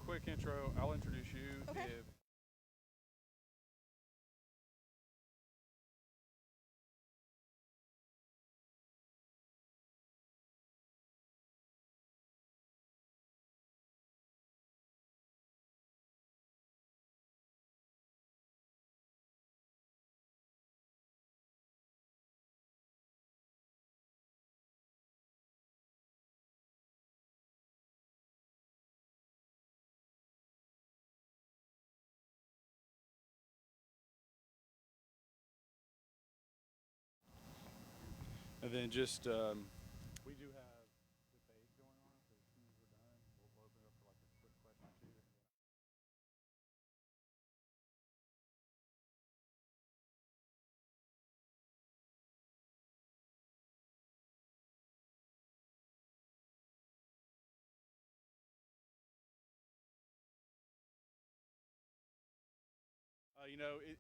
quick intro. I'll introduce you. Okay. And then just, we do have debate going on, so as soon as we're done, we'll open it up for like a quick question or two.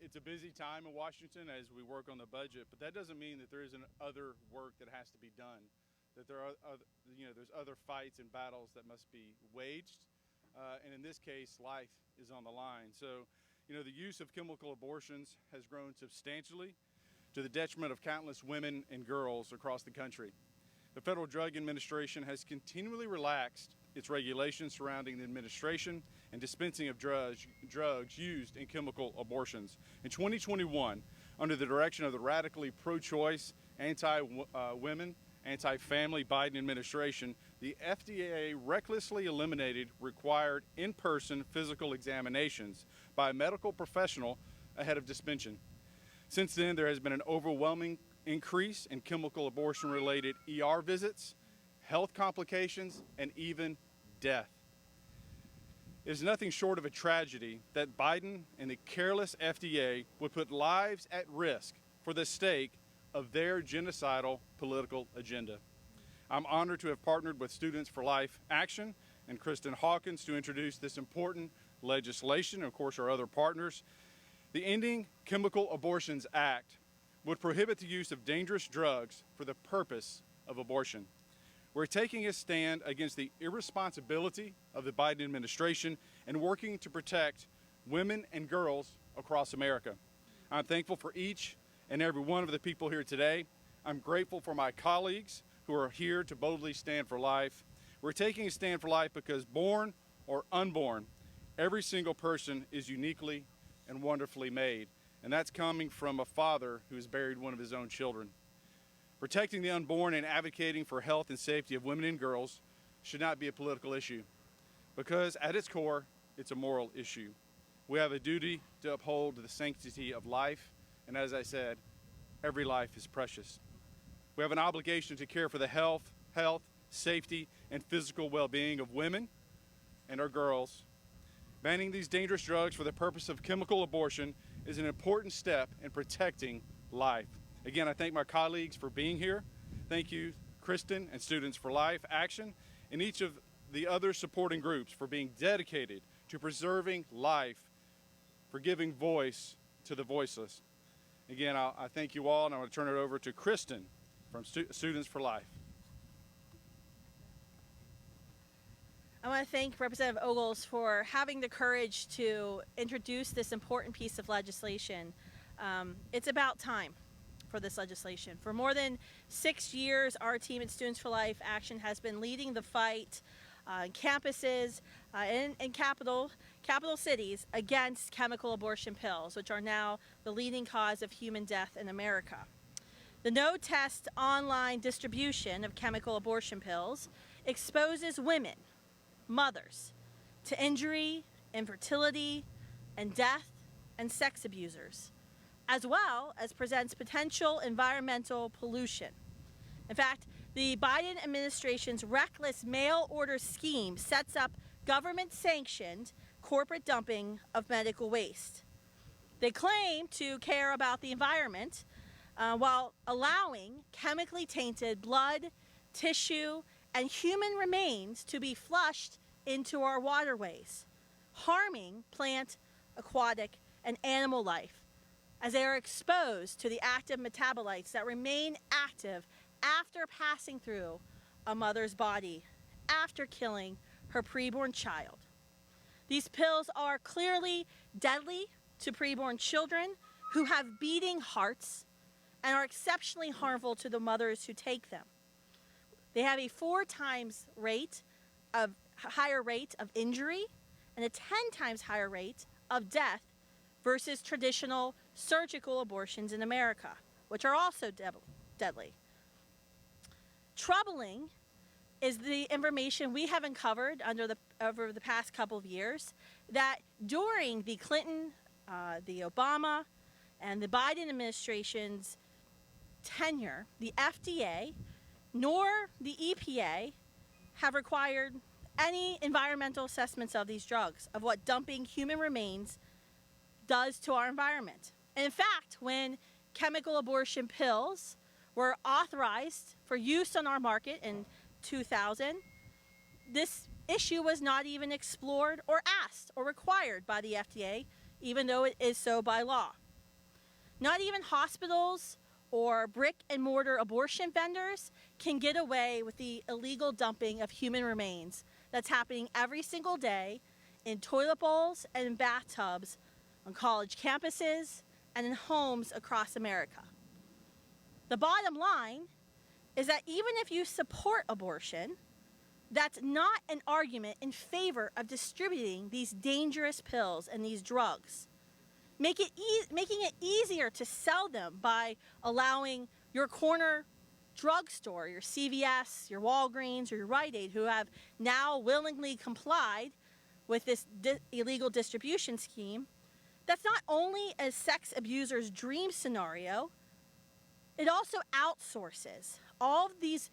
It's a busy time in Washington as we work on the budget, but that doesn't mean that there isn't other work that has to be done. That there are, there's other fights and battles that must be waged, and in this case, life is on the line. So, the use of chemical abortions has grown substantially to the detriment of countless women and girls across the country. The Federal Drug Administration has continually relaxed its regulations surrounding the administration and dispensing of drugs used in chemical abortions. In 2021, under the direction of the radically pro-choice, anti-women, anti-family Biden administration, the FDA recklessly eliminated required in-person physical examinations by a medical professional ahead of dispensation. Since then, there has been an overwhelming increase in chemical abortion-related ER visits, health complications, and even death. It is nothing short of a tragedy that Biden and the careless FDA would put lives at risk for the sake of their genocidal political agenda. I'm honored to have partnered with Students for Life Action and Kristen Hawkins to introduce this important legislation, and of course our other partners. The Ending Chemical Abortions Act would prohibit the use of dangerous drugs for the purpose of abortion. We're taking a stand against the irresponsibility of the Biden administration and working to protect women and girls across America. I'm thankful for each and every one of the people here today. I'm grateful for my colleagues who are here to boldly stand for life. We're taking a stand for life because, born or unborn, every single person is uniquely and wonderfully made. And that's coming from a father who has buried one of his own children. Protecting the unborn and advocating for health and safety of women and girls should not be a political issue, because at its core, it's a moral issue. We have a duty to uphold the sanctity of life, and as I said, every life is precious. We have an obligation to care for the health, safety, and physical well-being of women and our girls. Banning these dangerous drugs for the purpose of chemical abortion is an important step in protecting life. Again, I thank my colleagues for being here. Thank you, Kristen and Students for Life Action, and each of the other supporting groups for being dedicated to preserving life, for giving voice to the voiceless. Again, I thank you all, and I want to turn it over to Kristen from Students for Life. I want to thank Representative Ogles for having the courage to introduce this important piece of legislation. It's about time for this legislation. For more than 6 years, our team at Students for Life Action has been leading the fight in campuses and capital cities against chemical abortion pills, which are now the leading cause of human death in America. The no-test online distribution of chemical abortion pills exposes women, mothers, to injury, infertility, and death, and sex abusers, as well as presents potential environmental pollution. In fact, the Biden administration's reckless mail order scheme sets up government-sanctioned corporate dumping of medical waste. They claim to care about the environment while allowing chemically tainted blood, tissue, and human remains to be flushed into our waterways, harming plant, aquatic, and animal life, as they are exposed to the active metabolites that remain active after passing through a mother's body, after killing her preborn child. These pills are clearly deadly to preborn children who have beating hearts and are exceptionally harmful to the mothers who take them. They have a 4 times higher rate of injury and a 10 times higher rate of death versus traditional surgical abortions in America, which are also deadly. Troubling is the information we have uncovered over the past couple of years that during the Clinton, the Obama, and the Biden administration's tenure, the FDA nor the EPA have required any environmental assessments of these drugs, of what dumping human remains does to our environment. And in fact, when chemical abortion pills were authorized for use on our market in 2000, this issue was not even explored or asked or required by the FDA, even though it is so by law. Not even hospitals or brick and mortar abortion vendors can get away with the illegal dumping of human remains that's happening every single day in toilet bowls and in bathtubs on college campuses and in homes across America. The bottom line is that even if you support abortion, that's not an argument in favor of distributing these dangerous pills and these drugs. Making it easier to sell them by allowing your corner drugstore, your CVS, your Walgreens, or your Rite Aid, who have now willingly complied with this illegal distribution scheme. That's not only a sex abuser's dream scenario, it also outsources all of these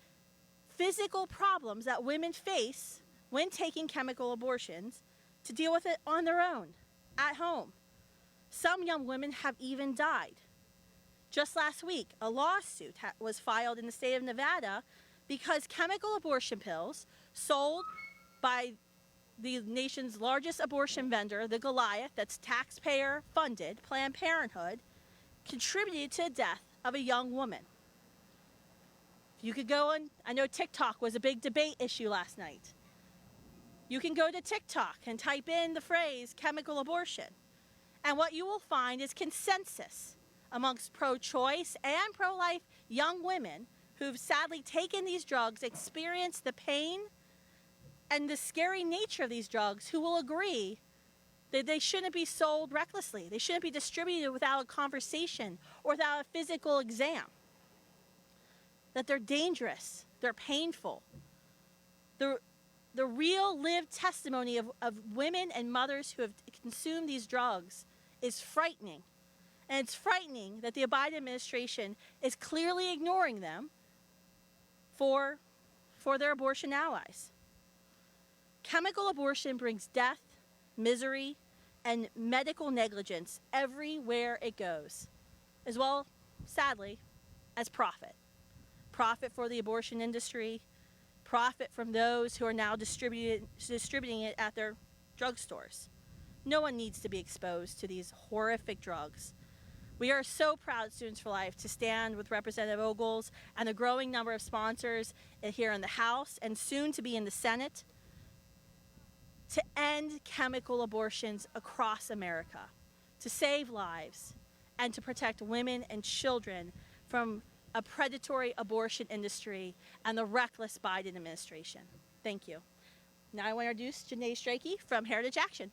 physical problems that women face when taking chemical abortions to deal with it on their own, at home. Some young women have even died. Just last week, a lawsuit was filed in the state of Nevada because chemical abortion pills sold by the nation's largest abortion vendor, the Goliath, that's taxpayer-funded, Planned Parenthood, contributed to the death of a young woman. You could go on, I know TikTok was a big debate issue last night. You can go to TikTok and type in the phrase chemical abortion. And what you will find is consensus amongst pro-choice and pro-life young women who've sadly taken these drugs, experienced the pain and the scary nature of these drugs, who will agree that they shouldn't be sold recklessly. They shouldn't be distributed without a conversation or without a physical exam. That they're dangerous, they're painful. The real lived testimony of women and mothers who have consumed these drugs is frightening. And it's frightening that the Biden administration is clearly ignoring them for their abortion allies. Chemical abortion brings death, misery, and medical negligence everywhere it goes, as well, sadly, as profit. Profit for the abortion industry, profit from those who are now distributing it at their drugstores. No one needs to be exposed to these horrific drugs. We are so proud at Students for Life to stand with Representative Ogles and a growing number of sponsors here in the House and soon to be in the Senate to end chemical abortions across America, to save lives, and to protect women and children from a predatory abortion industry and the reckless Biden administration. Thank you. Now I want to introduce Janae Strachey from Heritage Action.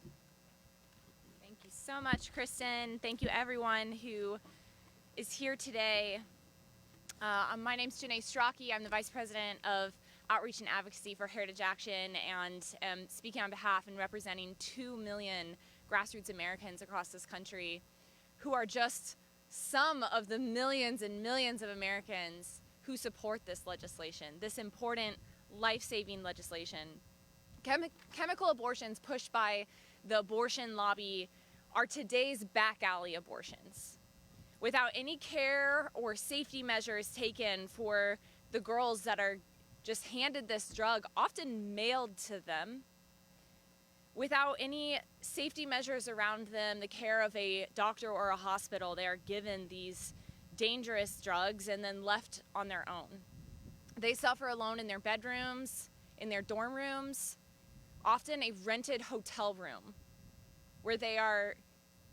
Thank you so much, Kristen. Thank you everyone who is here today. My name's Janae Strachey. I'm the Vice President of Outreach and Advocacy for Heritage Action, and am speaking on behalf and representing 2 million grassroots Americans across this country who are just some of the millions and millions of Americans who support this legislation, this important life-saving legislation. Chemical abortions pushed by the abortion lobby are today's back alley abortions. Without any care or safety measures taken for the girls that are just handed this drug, often mailed to them, without any safety measures around them, the care of a doctor or a hospital, they are given these dangerous drugs and then left on their own. They suffer alone in their bedrooms, in their dorm rooms, often a rented hotel room, where they are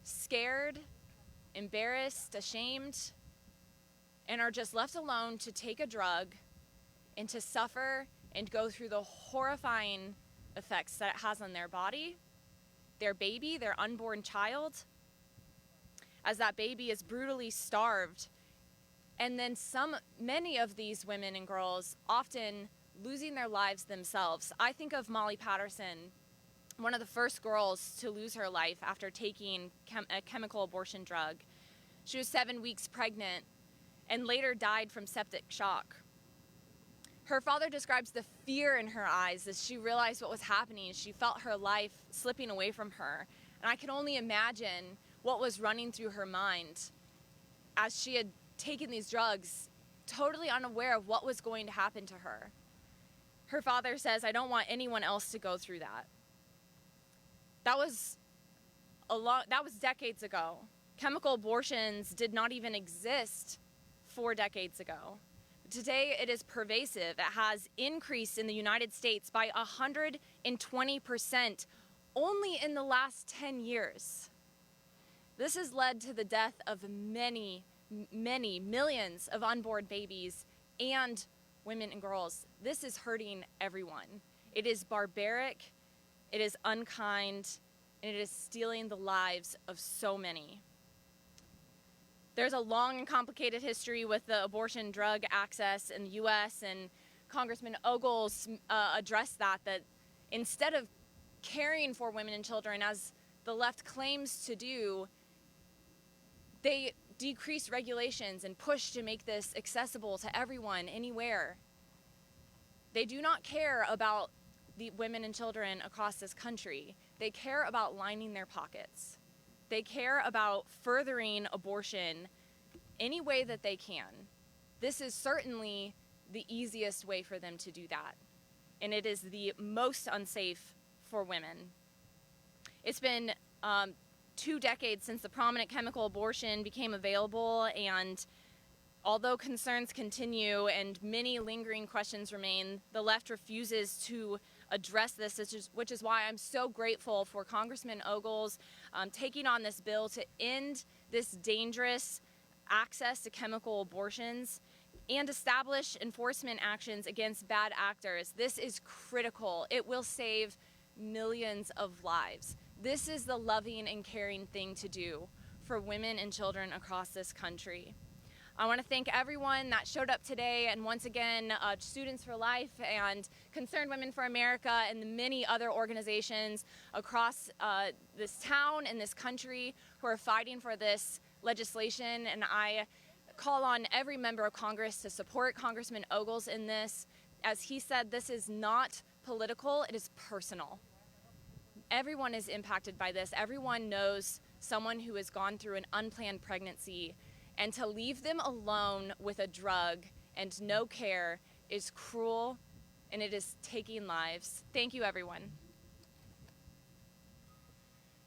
scared, embarrassed, ashamed, and are just left alone to take a drug and to suffer and go through the horrifying effects that it has on their body, their baby, their unborn child, as that baby is brutally starved. And then many of these women and girls often losing their lives themselves. I think of Molly Patterson, one of the first girls to lose her life after taking a chemical abortion drug. She was 7 weeks pregnant and later died from septic shock. Her father describes the fear in her eyes as she realized what was happening. She felt her life slipping away from her. And I can only imagine what was running through her mind as she had taken these drugs, totally unaware of what was going to happen to her. Her father says, "I don't want anyone else to go through that." That was decades ago. Chemical abortions did not even exist 4 decades ago. Today, it is pervasive. It has increased in the United States by 120% only in the last 10 years. This has led to the death of many millions of unborn babies and women and girls. This is hurting everyone. It is barbaric, it is unkind, and it is stealing the lives of so many. There's a long and complicated history with the abortion drug access in the U.S., and Congressman Ogles addressed that instead of caring for women and children, as the left claims to do, they decrease regulations and push to make this accessible to everyone, anywhere. They do not care about the women and children across this country. They care about lining their pockets. They care about furthering abortion any way that they can. This is certainly the easiest way for them to do that, and it is the most unsafe for women. It's been 2 decades since the prominent chemical abortion became available, and although concerns continue and many lingering questions remain, the left refuses to address this, which is why I'm so grateful for Congressman Ogles taking on this bill to end this dangerous access to chemical abortions and establish enforcement actions against bad actors. This is critical. It will save millions of lives. This is the loving and caring thing to do for women and children across this country. I want to thank everyone that showed up today, and once again, Students for Life and Concerned Women for America and the many other organizations across this town and this country who are fighting for this legislation. And I call on every member of Congress to support Congressman Ogles in this. As he said, this is not political, it is personal. Everyone is impacted by this. Everyone knows someone who has gone through an unplanned pregnancy, and to leave them alone with a drug and no care is cruel, and it is taking lives. Thank you, everyone.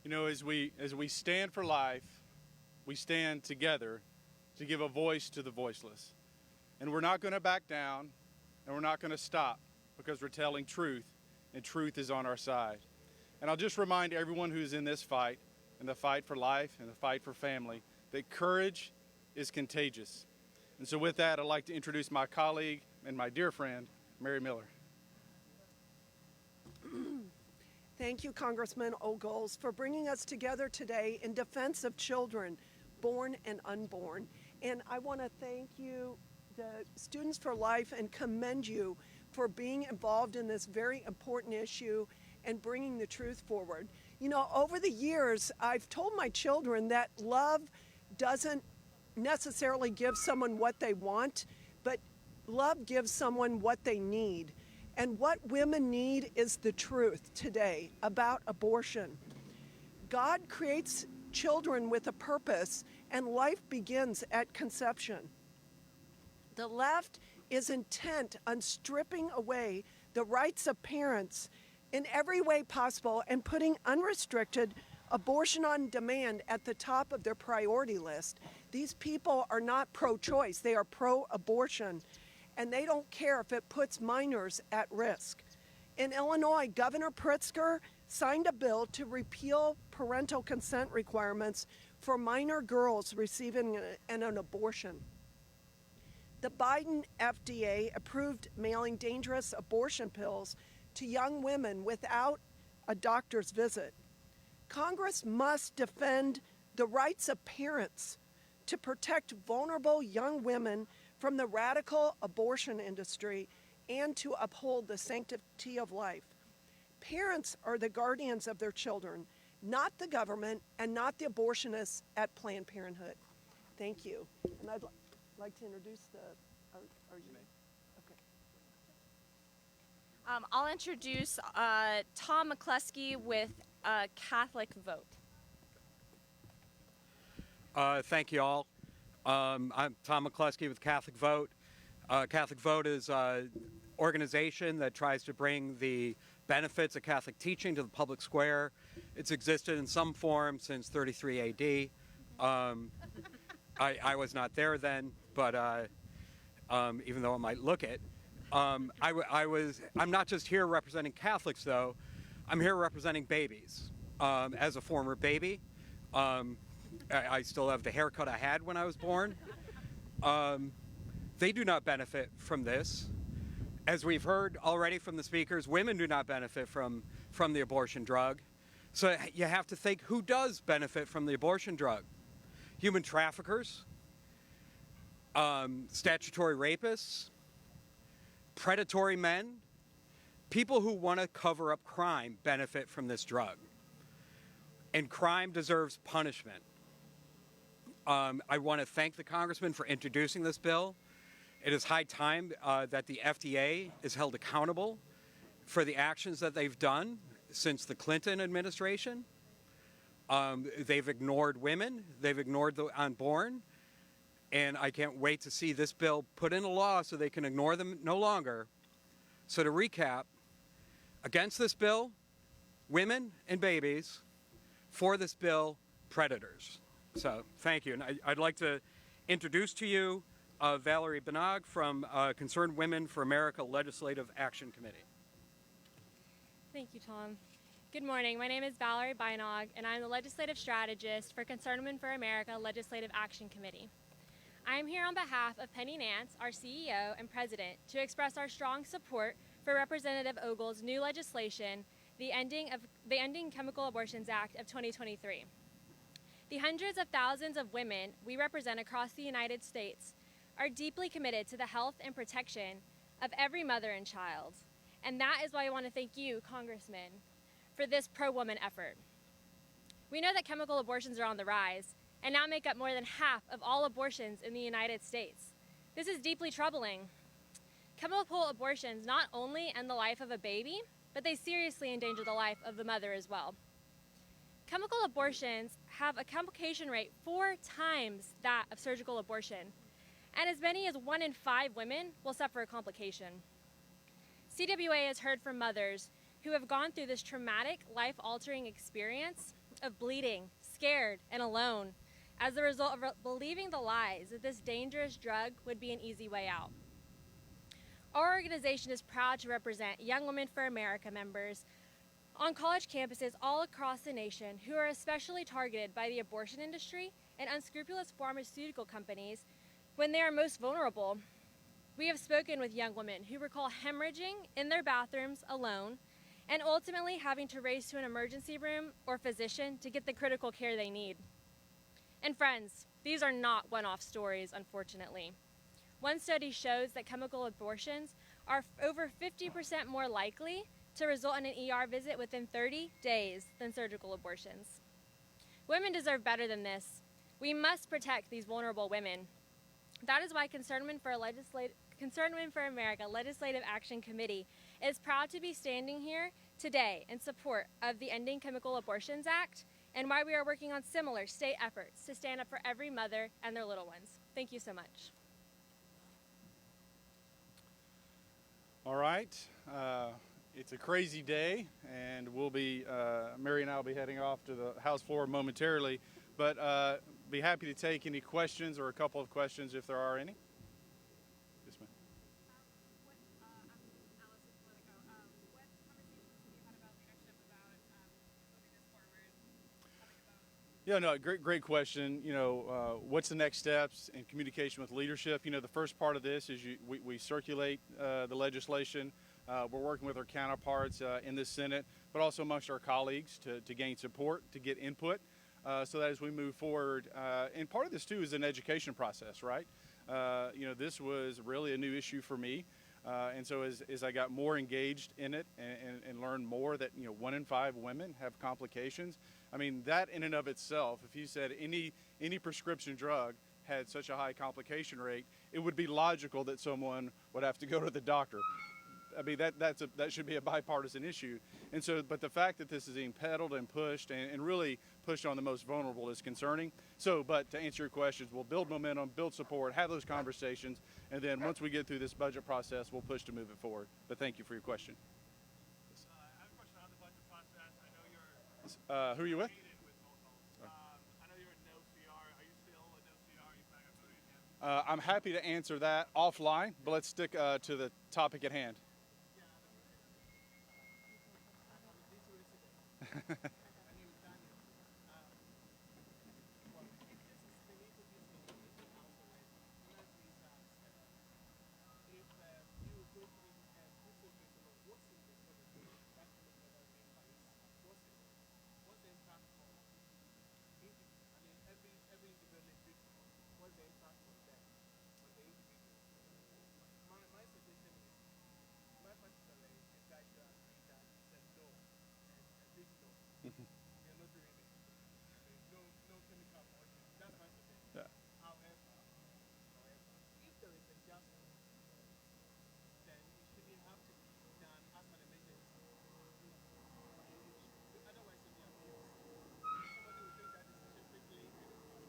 You know, as we stand for life, we stand together to give a voice to the voiceless. And we're not going to back down, and we're not going to stop, because we're telling truth, and truth is on our side. And I'll just remind everyone who's in this fight, and the fight for life and the fight for family, that courage is contagious. And so with that, I'd like to introduce my colleague and my dear friend, Mary Miller. Thank you, Congressman Ogles, for bringing us together today in defense of children, born and unborn. And I want to thank you, the Students for Life, and commend you for being involved in this very important issue and bringing the truth forward. You know, over the years, I've told my children that love doesn't necessarily give someone what they want, but love gives someone what they need. And what women need is the truth today about abortion. God creates children with a purpose, and life begins at conception. The left is intent on stripping away the rights of parents in every way possible and putting unrestricted abortion on demand at the top of their priority list. These people are not pro-choice, they are pro-abortion, and they don't care if it puts minors at risk. In Illinois, Governor Pritzker signed a bill to repeal parental consent requirements for minor girls receiving an abortion. The Biden FDA approved mailing dangerous abortion pills to young women without a doctor's visit. Congress must defend the rights of parents to protect vulnerable young women from the radical abortion industry and to uphold the sanctity of life. Parents are the guardians of their children, not the government and not the abortionists at Planned Parenthood. Thank you. And I'd like to introduce are you? Okay. I'll introduce Tom Mcclusky with Catholic Vote. Thank you all. I'm Tom Mcclusky with Catholic Vote. Catholic Vote is an organization that tries to bring the benefits of Catholic teaching to the public square. It's existed in some form since 33 AD. I was not there then, but even though I might look it, I'm not just here representing Catholics though. I'm here representing babies. As a former baby, I still have the haircut I had when I was born. They do not benefit from this. As we've heard already from the speakers, women do not benefit from the abortion drug. So you have to think, who does benefit from the abortion drug? Human traffickers, statutory rapists, predatory men, people who want to cover up crime benefit from this drug. And crime deserves punishment. I want to thank the congressman for introducing this bill. It is high time that the FDA is held accountable for the actions that they've done since the Clinton administration. They've ignored women, they've ignored the unborn, and I can't wait to see this bill put into law so they can ignore them no longer. So to recap, against this bill, women and babies; for this bill, predators. So thank you, and I'd like to introduce to you Valerie Bog from Concerned Women for America Legislative Action Committee. Thank you, Tom. Good morning. My name is Valerie Bog, and I'm the legislative strategist for Concerned Women for America Legislative Action Committee. I am here on behalf of Penny Nance, our CEO and president, to express our strong support for Representative Ogles' new legislation, the Ending Chemical Abortions Act of 2023. The hundreds of thousands of women we represent across the United States are deeply committed to the health and protection of every mother and child. And that is why I want to thank you, Congressman, for this pro-woman effort. We know that chemical abortions are on the rise and now make up more than half of all abortions in the United States. This is deeply troubling. Chemical abortions not only end the life of a baby, but they seriously endanger the life of the mother as well. Chemical abortions have a complication rate 4 times that of surgical abortion, and as many as 1 in 5 women will suffer a complication. CWA has heard from mothers who have gone through this traumatic, life-altering experience of bleeding, scared, and alone as a result of believing the lies that this dangerous drug would be an easy way out. Our organization is proud to represent Young Women for America members on college campuses all across the nation who are especially targeted by the abortion industry and unscrupulous pharmaceutical companies when they are most vulnerable. We have spoken with young women who recall hemorrhaging in their bathrooms alone and ultimately having to race to an emergency room or physician to get the critical care they need. And friends, these are not one-off stories, unfortunately. One study shows that chemical abortions are over 50% more likely to result in an ER visit within 30 days than surgical abortions. Women deserve better than this. We must protect these vulnerable women. That is why Concerned Women for America Legislative Action Committee is proud to be standing here today in support of the Ending Chemical Abortions Act and why we are working on similar state efforts to stand up for every mother and their little ones. Thank you so much. All right. It's a crazy day, and Mary and I will be heading off to the House floor momentarily, but be happy to take any questions or a couple of questions if there are any. Yes, ma'am. Yeah, no, great question. What's the next steps in communication with leadership? The first part of this is we circulate the legislation. We're working with our counterparts in the Senate, but also amongst our colleagues to gain support, to get input, so that as we move forward, and part of this too is an education process, right? This was really a new issue for me. And so as I got more engaged in it and learned more that 1 in 5 women have complications, I mean, that in and of itself, if you said any prescription drug had such a high complication rate, it would be logical that someone would have to go to the doctor. I mean, that should be a bipartisan issue. And so, but the fact that this is being peddled and pushed and really pushed on the most vulnerable is concerning. So, but to answer your questions, we'll build momentum, build support, have those conversations, and then once we get through this budget process, we'll push to move it forward. But thank you for your question. I have a question on the budget process. I know you're Who are you with? I know you're a no CR. Are you still a no CR? Are you planning on voting again? I'm happy to answer that offline, but let's stick to the topic at hand. Yeah.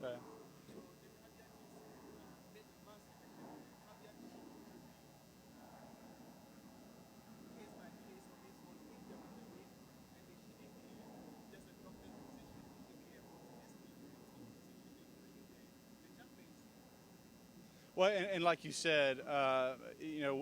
Yeah. Well, and like you said,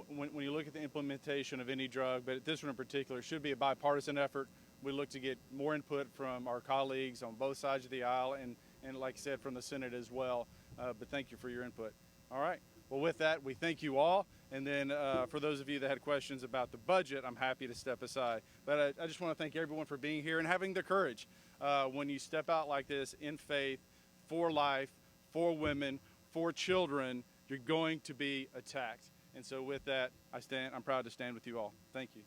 when you look at the implementation of any drug, but this one in particular, it should be a bipartisan effort. We look to get more input from our colleagues on both sides of the aisle and like I said, from the Senate as well. But thank you for your input. All right. Well, with that, we thank you all. And then for those of you that had questions about the budget, I'm happy to step aside. But I just want to thank everyone for being here and having the courage when you step out like this in faith, for life, for women, for children. You're going to be attacked. And so with that, I'm proud to stand with you all. Thank you.